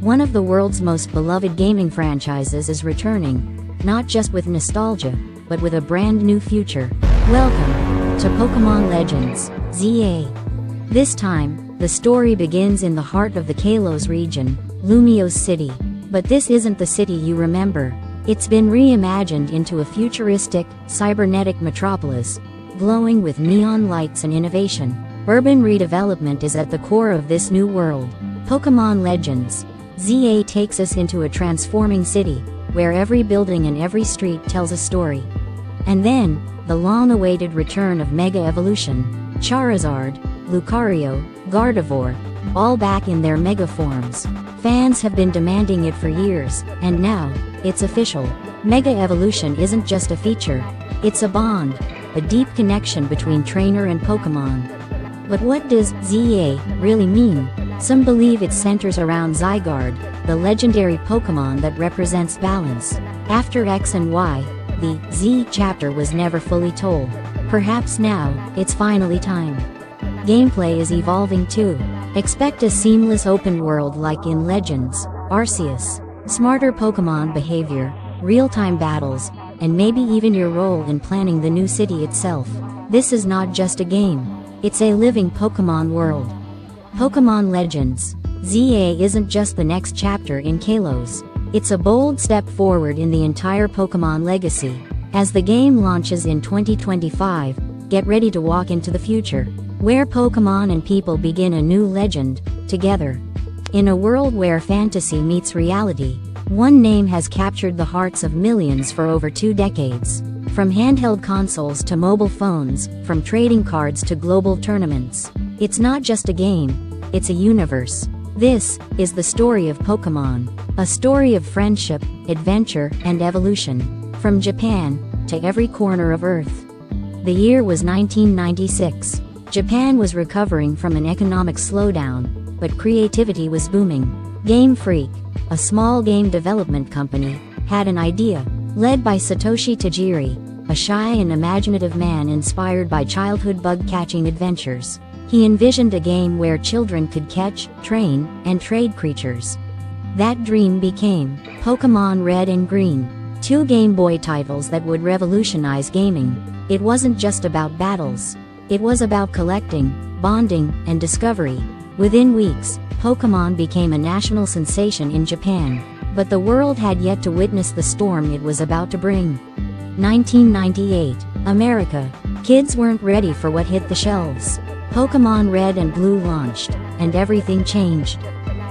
One of the world's most beloved gaming franchises is returning, not just with nostalgia, but with a brand new future. Welcome to Pokémon Legends Z-A. This time, the story begins in the heart of the Kalos region, Lumiose City. But this isn't the city you remember. It's been reimagined into a futuristic, cybernetic metropolis, glowing with neon lights and innovation. Urban redevelopment is at the core of this new world. Pokémon Legends Z-A takes us into a transforming city, where every building and every street tells a story. And then, the long-awaited return of Mega Evolution. Charizard, Lucario, Gardevoir, all back in their Mega forms. Fans have been demanding it for years, and now, it's official. Mega Evolution isn't just a feature, it's a bond, a deep connection between trainer and Pokémon. But what does Z-A really mean? Some believe it centers around Zygarde, the legendary Pokémon that represents balance. After X and Y, the Z chapter was never fully told. Perhaps now, it's finally time. Gameplay is evolving too. Expect a seamless open world like in Legends, Arceus. Smarter Pokémon behavior, real-time battles, and maybe even your role in planning the new city itself. This is not just a game, it's a living Pokémon world. Pokémon Legends Z-A isn't just the next chapter in Kalos. It's a bold step forward in the entire Pokémon legacy. As the game launches in 2025, get ready to walk into the future, where Pokémon and people begin a new legend, together. In a world where fantasy meets reality, one name has captured the hearts of millions for over 2 decades. From handheld consoles to mobile phones, from trading cards to global tournaments. It's not just a game, it's a universe. This is the story of Pokémon, a story of friendship, adventure, and evolution. From Japan to every corner of Earth. The year was 1996. Japan was recovering from an economic slowdown, but creativity was booming. Game Freak, a small game development company, had an idea. Led by Satoshi Tajiri, a shy and imaginative man inspired by childhood bug-catching adventures. He envisioned a game where children could catch, train, and trade creatures. That dream became Pokémon Red and Green, 2 Game Boy titles that would revolutionize gaming. It wasn't just about battles. It was about collecting, bonding, and discovery. Within weeks, Pokémon became a national sensation in Japan, but the world had yet to witness the storm it was about to bring. 1998, America. Kids weren't ready for what hit the shelves. Pokémon Red and Blue launched, and everything changed.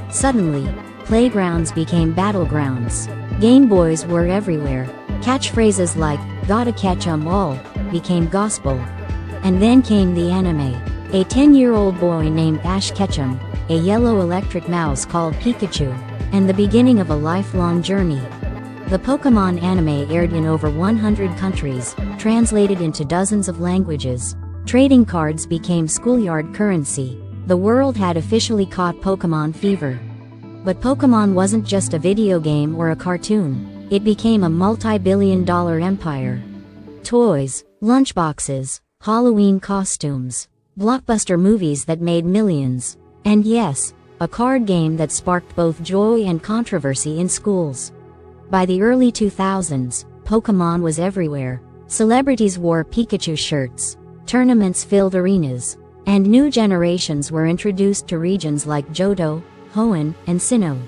Suddenly, playgrounds became battlegrounds. Game Boys were everywhere. Catchphrases like, "Gotta catch 'em all," became gospel. And then came the anime. A 10-year-old boy named Ash Ketchum, a yellow electric mouse called Pikachu, and the beginning of a lifelong journey. The Pokémon anime aired in over 100 countries, translated into dozens of languages. Trading cards became schoolyard currency. The world had officially caught Pokémon fever. But Pokémon wasn't just a video game or a cartoon. It became a multi-billion-dollar empire. Toys, lunchboxes, Halloween costumes, blockbuster movies that made millions. And yes, a card game that sparked both joy and controversy in schools. By the early 2000s, Pokémon was everywhere. Celebrities wore Pikachu shirts, tournaments filled arenas, and new generations were introduced to regions like Johto, Hoenn, and Sinnoh.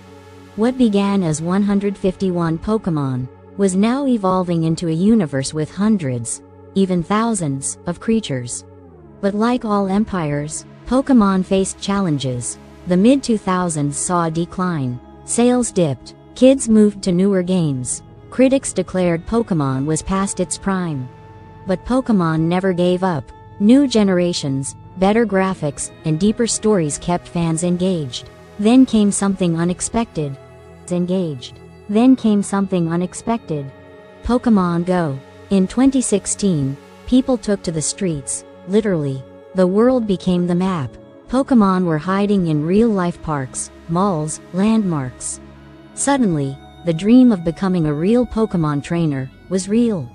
What began as 151 Pokémon was now evolving into a universe with hundreds, even thousands, of creatures. But like all empires, Pokémon faced challenges. The mid-2000s saw a decline. Sales dipped. Kids moved to newer games. Critics declared Pokémon was past its prime. But Pokémon never gave up. New generations, better graphics, and deeper stories kept fans engaged. Then came something unexpected. Pokémon Go. In 2016, people took to the streets, literally. The world became the map. Pokémon were hiding in real-life parks, malls, landmarks. Suddenly, the dream of becoming a real Pokémon trainer was real.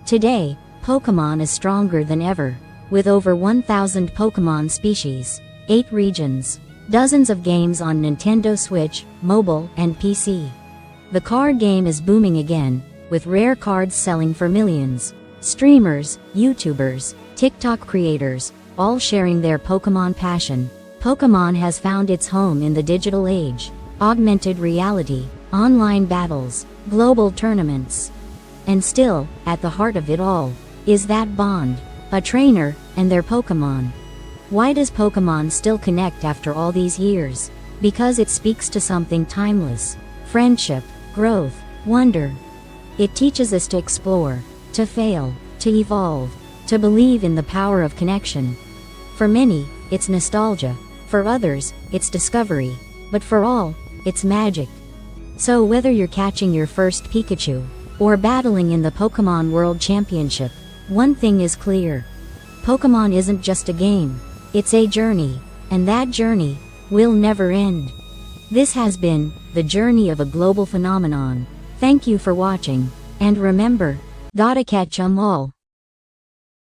Today, Pokémon is stronger than ever, with over 1,000 Pokémon species, 8 regions, Dozens of games on Nintendo Switch, mobile, and PC. The card game is booming again, with rare cards selling for millions. Streamers, YouTubers, TikTok creators, all sharing their Pokémon passion. Pokémon has found its home in the digital age. Augmented reality, online battles, global tournaments. And still, at the heart of it all, is that bond, a trainer and their Pokémon. Why does Pokémon still connect after all these years? Because it speaks to something timeless. Friendship, growth, wonder. It teaches us to explore, to fail, to evolve, to believe in the power of connection. For many, it's nostalgia. For others, it's discovery. But for all, it's magic. So whether you're catching your first Pikachu, or battling in the Pokémon World Championship, one thing is clear. Pokémon isn't just a game. It's a journey. And that journey will never end. This has been the journey of a global phenomenon. Thank you for watching. And remember, gotta catch 'em all.